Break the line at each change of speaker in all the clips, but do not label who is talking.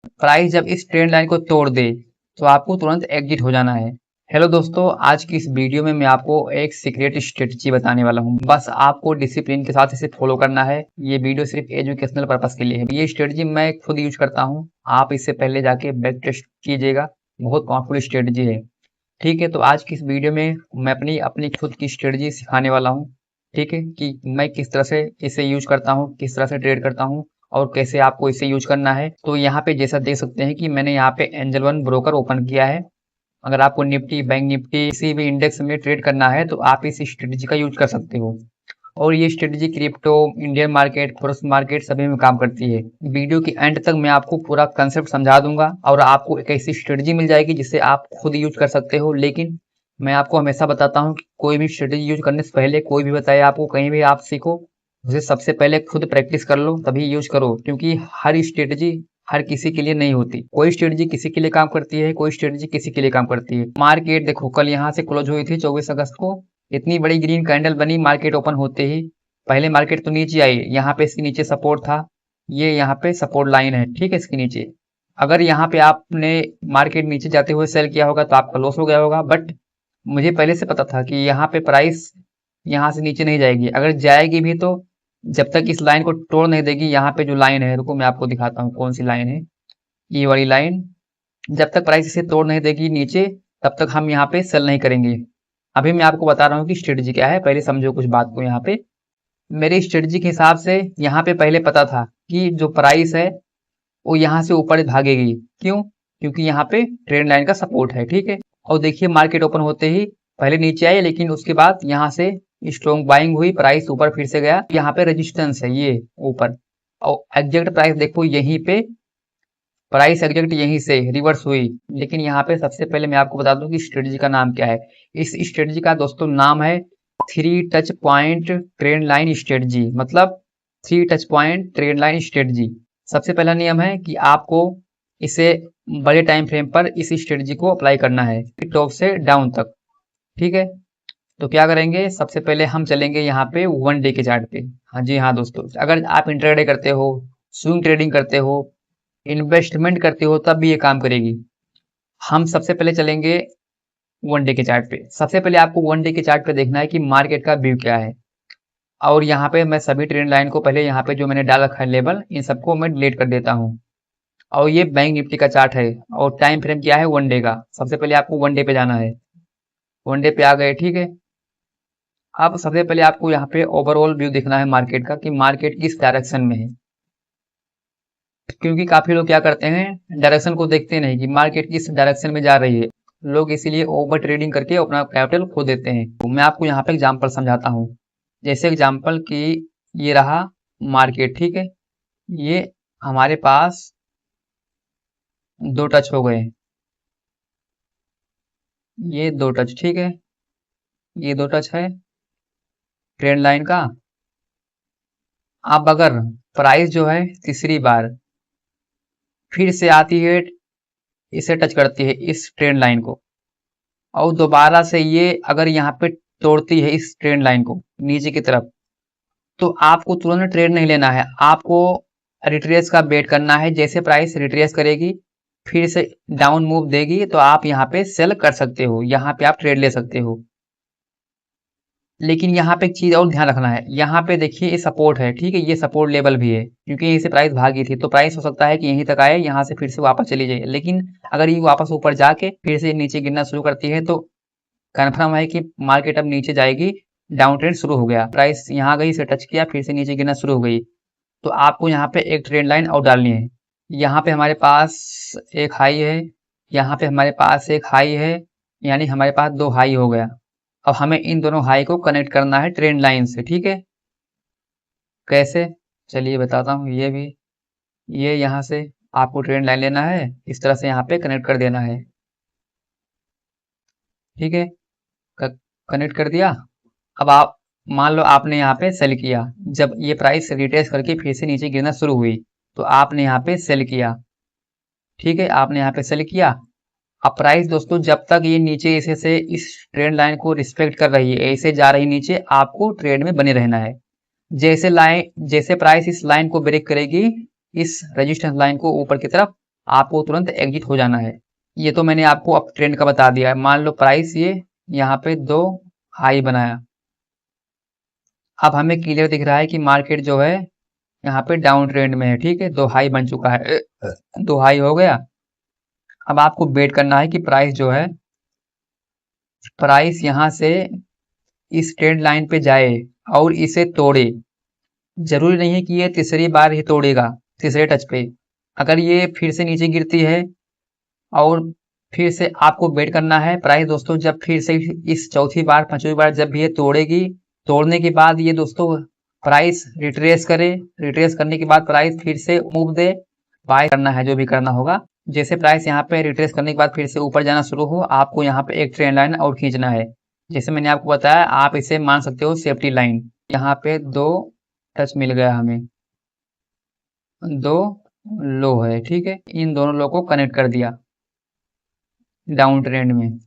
Price जब इस trend line को तोड़ दे तो आपको तुरंत एग्जिट हो जाना है। हेलो दोस्तों, आज की इस वीडियो में मैं आपको एक सीक्रेट स्ट्रेटजी बताने वाला हूँ। बस आपको डिसिप्लिन के साथ इसे फॉलो करना है। ये वीडियो सिर्फ एजुकेशनल पर्पस के लिए है। ये स्ट्रेटजी मैं खुद यूज करता हूँ, आप इससे पहले जाके बैक टेस्ट कीजिएगा। बहुत पावरफुल स्ट्रेटजी है। ठीक है, तो आज की इस वीडियो में मैं अपनी अपनी खुद की स्ट्रेटजी सिखाने वाला हूँ। ठीक है, कि मैं किस तरह से इसे यूज करता हूँ, किस तरह से ट्रेड करता हूँ और कैसे आपको इसे यूज करना है। तो यहाँ पे जैसा देख सकते हैं कि मैंने यहाँ पे एंजल वन ब्रोकर ओपन किया है। अगर आपको निफ्टी, बैंक निफ्टी, किसी भी इंडेक्स में ट्रेड करना है तो आप इस स्ट्रेटजी का यूज कर सकते हो। और ये strategy crypto, Indian market, forex market सभी में काम करती है। वीडियो के एंड तक मैं आपको पूरा कंसेप्ट समझा दूंगा और आपको एक ऐसी स्ट्रेटजी मिल जाएगी जिसे आप खुद यूज कर सकते हो। लेकिन मैं आपको हमेशा बताता हूँ कि कोई भी स्ट्रेटजी यूज करने से पहले, कोई भी बताए आपको, कहीं भी आप सीखो, उसे सबसे पहले खुद प्रैक्टिस कर लो तभी यूज करो। क्योंकि हर स्ट्रेटजी हर किसी के लिए नहीं होती। कोई स्ट्रेटजी किसी के लिए काम करती है, कोई स्ट्रेटजी किसी के लिए काम करती है। मार्केट देखो, कल यहाँ से क्लोज हुई थी 24 अगस्त को। इतनी बड़ी ग्रीन कैंडल बनी मार्केट ओपन होते ही। पहले मार्केट तो नीचे आई, यहाँ पे इसके नीचे सपोर्ट था। ये यहाँ पे सपोर्ट लाइन है, ठीक है, इसके नीचे। अगर यहाँ पे आपने मार्केट नीचे जाते हुए सेल किया होगा तो आपका लॉस हो गया होगा। बट मुझे पहले से पता था कि यहाँ पे प्राइस यहाँ से नीचे नहीं जाएगी। अगर जाएगी भी तो जब तक इस लाइन को तोड़ नहीं देगी। यहाँ पे जो लाइन है, रुको मैं आपको दिखाता हूँ कौन सी लाइन है। ये वाली लाइन, जब तक प्राइस इसे तोड़ नहीं देगी नीचे, तब तक हम यहाँ पे सेल नहीं करेंगे। अभी मैं आपको बता रहा हूँ कि स्ट्रेटजी क्या है, पहले समझो कुछ बात को। यहाँ पे मेरी स्ट्रेटजी के हिसाब से यहाँ पे पहले पता था कि जो प्राइस है वो यहाँ से ऊपर भागेगी। क्यों? क्योंकि यहाँ पे ट्रेंड लाइन का सपोर्ट है, ठीक है। और देखिए मार्केट ओपन होते ही पहले नीचे आई, लेकिन उसके बाद यहाँ से स्ट्रॉन्ग बाइंग हुई, प्राइस ऊपर फिर से गया। यहाँ पे रेजिस्टेंस है ये ऊपर, और एग्जैक्ट प्राइस देखो यहीं पे, प्राइस एग्जैक्ट यहीं से रिवर्स हुई। लेकिन यहाँ पे सबसे पहले मैं आपको बता दूं कि स्ट्रेटजी का नाम क्या है। इस स्ट्रेटजी का दोस्तों नाम है 3 touch point trend line strategy. मतलब 3 touch point trend line strategy. सबसे पहला नियम है कि आपको इसे बड़े टाइम फ्रेम पर इस स्ट्रेटजी को अप्लाई करना है, टॉप से डाउन तक। ठीक है, तो क्या करेंगे, सबसे पहले हम चलेंगे यहाँ पे 1 डे के चार्ट पे। हाँ जी हाँ दोस्तों, अगर आप इंट्राडे करते हो, स्विंग ट्रेडिंग करते हो, इन्वेस्टमेंट करते हो, तब भी ये काम करेगी। हम सबसे पहले चलेंगे 1 डे के चार्ट पे। सबसे पहले आपको 1 डे के चार्ट पे देखना है कि मार्केट का व्यू क्या है। और यहाँ पे मैं सभी ट्रेंड लाइन को पहले यहाँ पे जो मैंने डाल रखा है लेबल, इन सबको मैं डिलीट कर देता हूँ। और ये बैंक निफ्टी का चार्ट है और टाइम फ्रेम क्या है, 1 डे का। सबसे पहले आपको 1 डे पे जाना है। 1 डे पे आ गए, ठीक है। अब सबसे पहले आपको यहाँ पे ओवरऑल व्यू देखना है मार्केट का, कि मार्केट किस डायरेक्शन में है। क्योंकि काफी लोग क्या करते हैं, डायरेक्शन को देखते नहीं कि मार्केट किस डायरेक्शन में जा रही है। लोग इसीलिए ओवर ट्रेडिंग करके अपना कैपिटल खो देते हैं। तो मैं आपको यहाँ पे एग्जांपल समझाता हूँ। जैसे एग्जांपल कि ये रहा मार्केट, ठीक है। ये हमारे पास 2 टच हो गए, ये 2 टच, ठीक है। ये 2 टच है ट्रेंड लाइन का। अब अगर प्राइस जो है तीसरी बार फिर से आती है, इसे टच करती है इस ट्रेंड लाइन को, और दोबारा से ये अगर यहाँ पे तोड़ती है इस ट्रेंड लाइन को नीचे की तरफ, तो आपको तुरंत ट्रेड नहीं लेना है। आपको रिट्रेस का वेट करना है। जैसे प्राइस रिट्रेस करेगी, फिर से डाउन मूव देगी, तो आप यहाँ पे सेल कर सकते हो, यहाँ पे आप ट्रेड ले सकते हो। लेकिन यहाँ पे एक चीज और ध्यान रखना है। यहाँ पे देखिए ये सपोर्ट है, ठीक है, ये सपोर्ट लेवल भी है, क्योंकि यहीं से प्राइस भागी थी। तो प्राइस हो सकता है कि यहीं तक आए, यहाँ से फिर से वापस चली जाए। लेकिन अगर ये वापस ऊपर जाके फिर से नीचे गिरना शुरू करती है, तो कन्फर्म है कि मार्केट अब नीचे जाएगी, डाउन ट्रेंड शुरू हो गया। प्राइस यहाँ गई, से टच किया, फिर से नीचे गिरना शुरू हो गई। तो आपको यहाँ पे एक ट्रेंड लाइन और डालनी है। यहाँ पे हमारे पास एक हाई है, यहाँ पे हमारे पास एक हाई है, यानी हमारे पास 2 हाई हो गया। अब हमें इन दोनों हाई को कनेक्ट करना है ट्रेंड लाइन से, ठीक है। कैसे, चलिए बताता हूँ। ये भी, ये यहाँ से आपको ट्रेंड लाइन लेना है, इस तरह से यहाँ पे कनेक्ट कर देना है, ठीक है। कनेक्ट कर दिया। अब आप मान लो आपने यहाँ पे सेल किया, जब ये प्राइस रिट्रेस करके फिर से नीचे गिरना शुरू हुई, तो आपने यहाँ पे सेल किया, ठीक है, आपने यहाँ पे सेल किया। अब प्राइस दोस्तों जब तक ये नीचे ऐसे से इस ट्रेंड लाइन को रिस्पेक्ट कर रही है, ऐसे जा रही नीचे, आपको ट्रेड में बने रहना है। जैसे प्राइस इस लाइन को ब्रेक करेगी, इस रेजिस्टेंस लाइन को ऊपर की तरफ, आपको तुरंत एग्जिट हो जाना है। ये तो मैंने आपको अप ट्रेंड का बता दिया है। मान लो प्राइस ये यहाँ पे 2 हाई बनाया, अब हमें क्लियर दिख रहा है कि मार्केट जो है यहाँ पे डाउन ट्रेंड में है। ठीक है, 2 हाई बन चुका है, 2 हाई हो गया। अब आपको वेट करना है कि प्राइस जो है, प्राइस यहाँ से इस ट्रेंड लाइन पे जाए और इसे तोड़े। जरूरी नहीं है कि ये तीसरी बार ही तोड़ेगा तीसरे टच पे। अगर ये फिर से नीचे गिरती है और फिर से आपको वेट करना है प्राइस दोस्तों, जब फिर से इस चौथी बार पांचवी बार जब भी ये तोड़ेगी, तोड़ने के बाद ये दोस्तों प्राइस रिट्रेस करे, रिट्रेस करने के बाद प्राइस फिर से मूव दे, बाय करना है जो भी करना होगा। जैसे प्राइस यहाँ पे रिट्रेस करने के बाद फिर से ऊपर जाना शुरू हो, आपको यहाँ पे एक ट्रेंड लाइन और खींचना है। जैसे मैंने आपको बताया, आप इसे मान सकते हो सेफ्टी लाइन। यहाँ पे 2 टच मिल गया हमें, 2 लो है। ठीक है, इन दोनों लो को कनेक्ट कर दिया डाउन ट्रेंड में।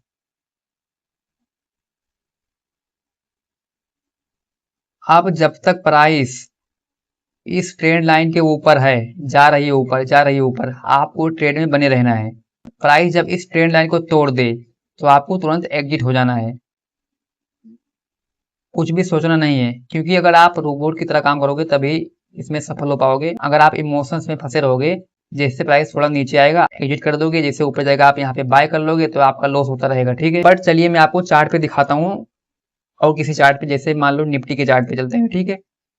अब जब तक प्राइस इस ट्रेंड लाइन के ऊपर है, जा रही है ऊपर, जा रही है ऊपर, आपको ट्रेड में बने रहना है। प्राइस जब इस ट्रेंड लाइन को तोड़ दे तो आपको तुरंत एग्जिट हो जाना है, कुछ भी सोचना नहीं है। क्योंकि अगर आप रोबोट की तरह काम करोगे तभी इसमें सफल हो पाओगे। अगर आप इमोशंस में फंसे रहोगे, जैसे प्राइस थोड़ा नीचे आएगा एग्जिट कर दोगे, जैसे ऊपर जाएगा आप यहाँ पे बाय कर लोगे, तो आपका लॉस होता रहेगा। ठीक है, बट चलिए मैं आपको चार्ट पे दिखाता हूँ, और किसी चार्ट पे, जैसे मान लो निफ्टी के चार्ट पे चलते हैं। ठीक है,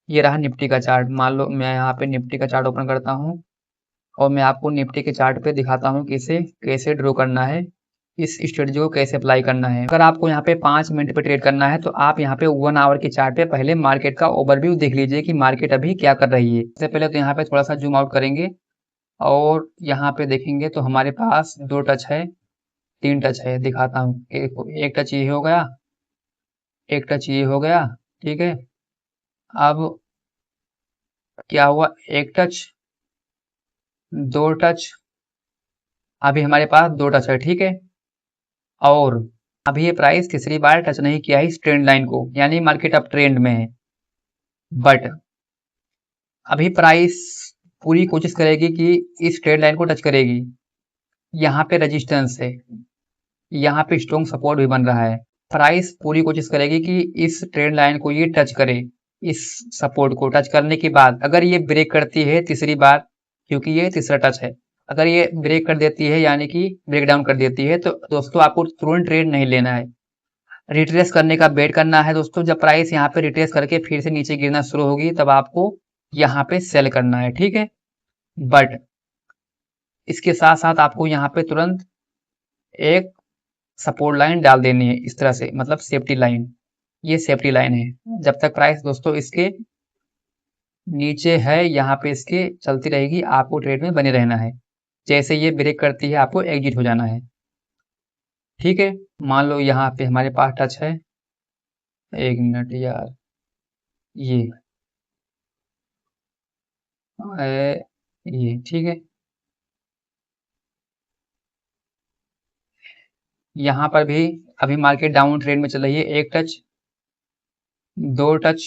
ये रहा निफ्टी का चार्ट। मान लो मैं यहाँ पे निफ्टी का चार्ट ओपन करता हूँ और मैं आपको निफ्टी के चार्ट पे दिखाता हूँ कि इसे कैसे ड्रॉ करना है, इस स्ट्रेटजी को कैसे अप्लाई करना है। अगर आपको यहाँ पे 5 मिनट पे ट्रेड करना है तो आप यहाँ पे 1 आवर के चार्ट पे पहले मार्केट का ओवरव्यू देख लीजिए कि मार्केट अभी क्या कर रही है। सबसे पहले तो यहाँ पे थोड़ा सा जूम आउट करेंगे और यहाँ पे देखेंगे तो हमारे पास 2 टच है, 3 टच है। दिखाता हूँ, एक टच ये हो गया, एक टच ये हो गया। ठीक है, अब क्या हुआ, एक टच, 2 टच, अभी हमारे पास 2 टच है। ठीक है, और अभी ये प्राइस तीसरी बार टच नहीं किया है इस ट्रेंड लाइन को, यानी मार्केट अप ट्रेंड में है। बट अभी प्राइस पूरी कोशिश करेगी कि इस ट्रेंड लाइन को टच करेगी। यहाँ पे रेजिस्टेंस है, यहाँ पे स्ट्रॉन्ग सपोर्ट भी बन रहा है। प्राइस पूरी कोशिश करेगी कि इस ट्रेंड लाइन को ये टच करे। इस सपोर्ट को टच करने के बाद अगर ये ब्रेक करती है तीसरी बार, क्योंकि ये तीसरा टच है, अगर ये ब्रेक कर देती है यानी कि ब्रेक डाउन कर देती है, तो दोस्तों आपको तुरंत ट्रेड नहीं लेना है, रिट्रेस करने का वेट करना है दोस्तों। जब प्राइस यहाँ पे रिट्रेस करके फिर से नीचे गिरना शुरू होगी तब आपको यहाँ पे सेल करना है। ठीक है, बट इसके साथ साथ आपको यहाँ पे तुरंत एक सपोर्ट लाइन डाल देनी है इस तरह से, मतलब सेफ्टी लाइन। ये सेफ्टी लाइन है, जब तक प्राइस दोस्तों इसके नीचे है यहाँ पे इसके चलती रहेगी, आपको ट्रेड में बने रहना है। जैसे ये ब्रेक करती है आपको एग्जिट हो जाना है। ठीक है, मान लो यहाँ पे हमारे पास टच है, 1 मिनट यार, ये ठीक है, यहाँ पर भी अभी मार्केट डाउन ट्रेंड में चल रही है। 1 टच, 2 टच,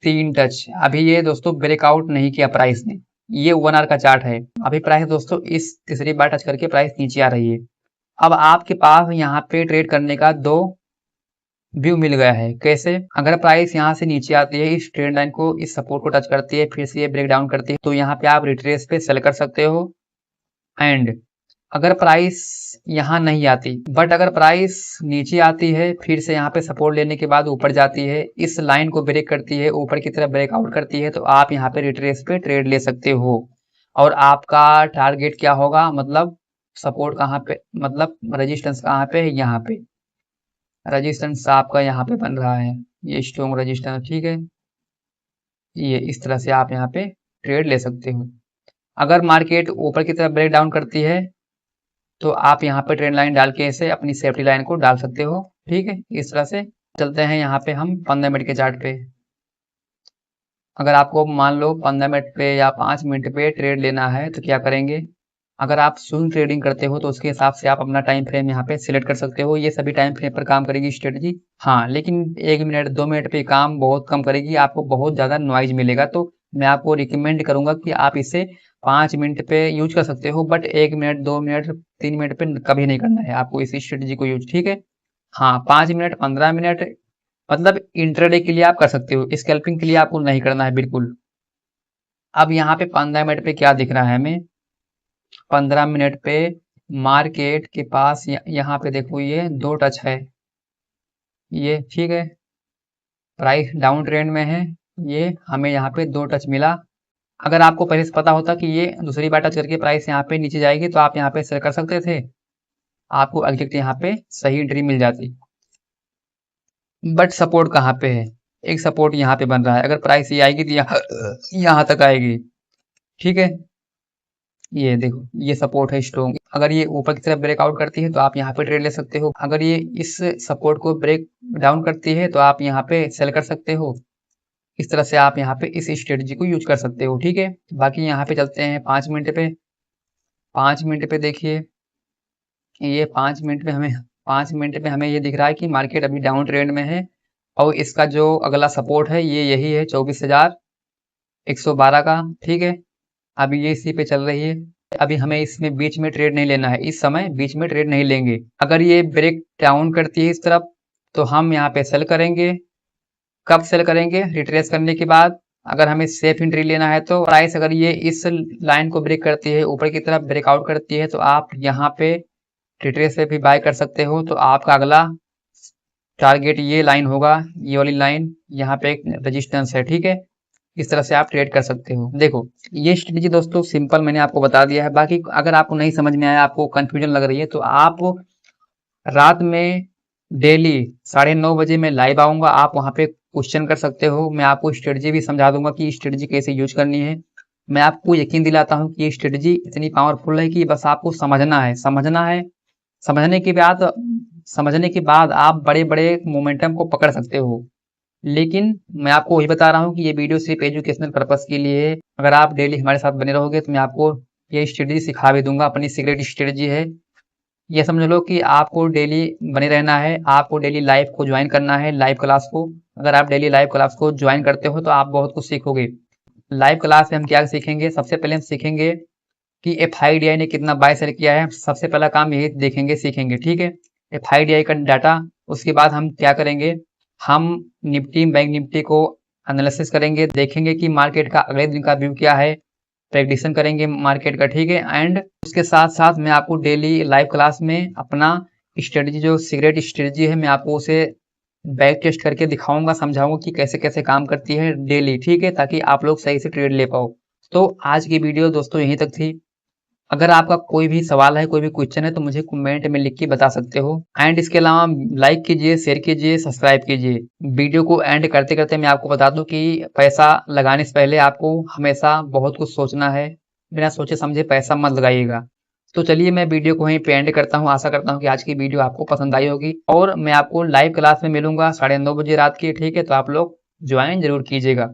3 टच। अभी ये दोस्तों ब्रेकआउट नहीं किया प्राइस ने, ये 1 आवर का चार्ट है। अभी प्राइस दोस्तों इस तीसरी बार टच करके प्राइस नीचे आ रही है। अब आपके पास यहाँ पे ट्रेड करने का 2 व्यू मिल गया है। कैसे, अगर प्राइस यहाँ से नीचे आती है, इस ट्रेंड लाइन को, इस सपोर्ट को टच करती है, फिर से ये ब्रेक डाउन करती है, तो यहाँ पे आप रिट्रेस पे सेल कर सकते हो। एंड अगर प्राइस यहाँ नहीं आती, बट अगर प्राइस नीचे आती है, फिर से यहाँ पे सपोर्ट लेने के बाद ऊपर जाती है, इस लाइन को ब्रेक करती है, ऊपर की तरफ ब्रेकआउट करती है, तो आप यहाँ पे रिट्रेस पे ट्रेड ले सकते हो। और आपका टारगेट क्या होगा, मतलब सपोर्ट कहाँ पे, मतलब रेजिस्टेंस कहाँ पे है, यहाँ पे रेजिस्टेंस आपका यहाँ पे बन रहा है, ये स्ट्रॉन्ग रेजिस्टेंस। ठीक है, ये इस तरह से आप यहाँ पे ट्रेड ले सकते हो। अगर मार्केट ऊपर की तरफ ब्रेक डाउन करती है तो आप यहाँ पे ट्रेंड लाइन डाल के इसे अपनी सेफ्टी लाइन को डाल सकते हो। ठीक है, इस तरह से चलते हैं यहाँ पे हम 15 मिनट के चार्ट पे। अगर आपको मान लो 15 मिनट पे या 5 मिनट पे ट्रेड लेना है तो क्या करेंगे, अगर आप स्विंग ट्रेडिंग करते हो तो उसके हिसाब से आप अपना टाइम फ्रेम यहाँ पे सिलेक्ट कर सकते हो। ये सभी टाइम फ्रेम पर काम करेगी स्ट्रेटजी, हाँ, लेकिन 1 मिनट 2 मिनट पे काम बहुत कम करेगी, आपको बहुत ज़्यादा नॉइज मिलेगा। तो मैं आपको रिकमेंड करूंगा कि आप इसे 5 मिनट पे यूज कर सकते हो, बट 1 मिनट 2 मिनट 3 मिनट पे कभी नहीं करना है आपको इस स्ट्रेटजी को यूज, ठीक है। हाँ, 5 मिनट 15 मिनट मतलब इंट्राडे के लिए आप कर सकते हो, स्कैल्पिंग के लिए आपको नहीं करना है बिल्कुल। अब यहाँ पे 15 मिनट पे क्या दिख रहा है हमें, 15 मिनट पे मार्केट के पास यहाँ पे देखो ये 2 टच है, ये ठीक है, प्राइस डाउन ट्रेंड में है, ये हमें यहाँ पे 2 टच मिला। अगर आपको पहले से पता होता कि ये दूसरी बार टच करके प्राइस यहाँ पे नीचे जाएगी तो आप यहाँ पे सेल कर सकते थे, आपको एग्जैक्ट यहाँ पे सही एंट्री मिल जाती। बट सपोर्ट कहाँ पे है, एक सपोर्ट यहाँ पे बन रहा है, अगर प्राइस ये आएगी तो यहाँ तक आएगी, ठीक है। ये देखो ये सपोर्ट है स्ट्रॉन्ग, अगर ये ऊपर की तरफ ब्रेकआउट करती है तो आप यहाँ पे ट्रेड ले सकते हो, अगर ये इस सपोर्ट को ब्रेक डाउन करती है तो आप यहाँ पे सेल कर सकते हो। इस तरह से आप यहाँ पे इस स्ट्रेटजी को यूज कर सकते हो, ठीक है। बाकी यहाँ पे चलते हैं 5 मिनट पे। 5 मिनट पे देखिए, ये 5 मिनट में हमें ये दिख रहा है कि मार्केट अभी डाउन ट्रेंड में है और इसका जो अगला सपोर्ट है ये यही है 24,112 का, ठीक है। अभी ये इसी पे चल रही है, अभी हमें इसमें बीच में ट्रेड नहीं लेना है, इस समय बीच में ट्रेड नहीं लेंगे। अगर ये ब्रेक डाउन करती है इस तरफ तो हम यहाँ पे सेल करेंगे। कब सेल करेंगे, रिट्रेस करने के बाद। अगर हमें सेफ एंट्री लेना है तो प्राइस अगर ये इस लाइन को ब्रेक करती है, ऊपर की तरफ ब्रेकआउट करती है तो आप यहाँ पे रिट्रेस पे भी बाय कर सकते हो। तो आपका अगला टारगेट ये लाइन होगा, ये वाली लाइन, यहाँ पे एक रेजिस्टेंस है, ठीक है। इस तरह से आप ट्रेड कर सकते हो। देखो ये स्ट्रेटजी दोस्तों सिंपल मैंने आपको बता दिया है, बाकी अगर आपको नहीं समझ में आया, आपको कंफ्यूजन लग रही है तो आप रात में डेली 9:30 बजे मैं लाइव आऊंगा, आप वहां पे क्वेश्चन कर सकते हो, मैं आपको स्ट्रेटजी भी समझा दूंगा कि स्ट्रेटजी कैसे यूज करनी है। मैं आपको यकीन दिलाता हूँ कि ये स्ट्रेटजी इतनी पावरफुल है कि बस आपको समझना है, समझने के बाद आप बड़े बड़े मोमेंटम को पकड़ सकते हो। लेकिन मैं आपको वही बता रहा हूँ कि ये वीडियो सिर्फ एजुकेशनल पर्पस के लिए है। अगर आप डेली हमारे साथ बने रहोगे तो मैं आपको ये स्ट्रेटजी सिखा भी दूंगा, अपनी सीक्रेट स्ट्रेटजी है। ये समझ लो कि आपको डेली बने रहना है, आपको डेली लाइव को ज्वाइन करना है, लाइव क्लास को। अगर आप डेली लाइव क्लास को ज्वाइन करते हो तो आप बहुत कुछ सीखोगे। लाइव क्लास में हम क्या सीखेंगे, सबसे पहले हम सीखेंगे कि FIDI ने कितना बाय सेल किया है, सबसे पहला काम यही देखेंगे सीखेंगे, ठीक है। FIDI का डाटा, उसके बाद हम क्या करेंगे, हम निफ्टी बैंक निफ्टी को एनालिसिस करेंगे, देखेंगे कि मार्केट का अगले दिन का व्यू क्या है, प्रेडिक्शन करेंगे मार्केट का, ठीक है। एंड उसके साथ साथ मैं आपको डेली लाइव क्लास में अपना स्ट्रेटजी, जो सीक्रेट स्ट्रेटजी है, मैं आपको उसे बैक टेस्ट करके दिखाऊंगा, समझाऊंगा कि कैसे कैसे काम करती है डेली, ठीक है, ताकि आप लोग सही से ट्रेड ले पाओ। तो आज की वीडियो दोस्तों यहीं तक थी। अगर आपका कोई भी सवाल है, कोई भी क्वेश्चन है तो मुझे कमेंट में लिख के बता सकते हो। एंड इसके अलावा लाइक कीजिए, शेयर कीजिए, सब्सक्राइब कीजिए। वीडियो को एंड करते करते मैं आपको बता दूं कि पैसा लगाने से पहले आपको हमेशा बहुत कुछ सोचना है, बिना सोचे समझे पैसा मत लगाइएगा। तो चलिए मैं वीडियो को वहीं पे एंड करता हूँ। आशा करता हूँ कि आज की वीडियो आपको पसंद आई होगी और मैं आपको लाइव क्लास में मिलूंगा 9:30 बजे रात की, ठीक है। तो आप लोग ज्वाइन जरूर कीजिएगा।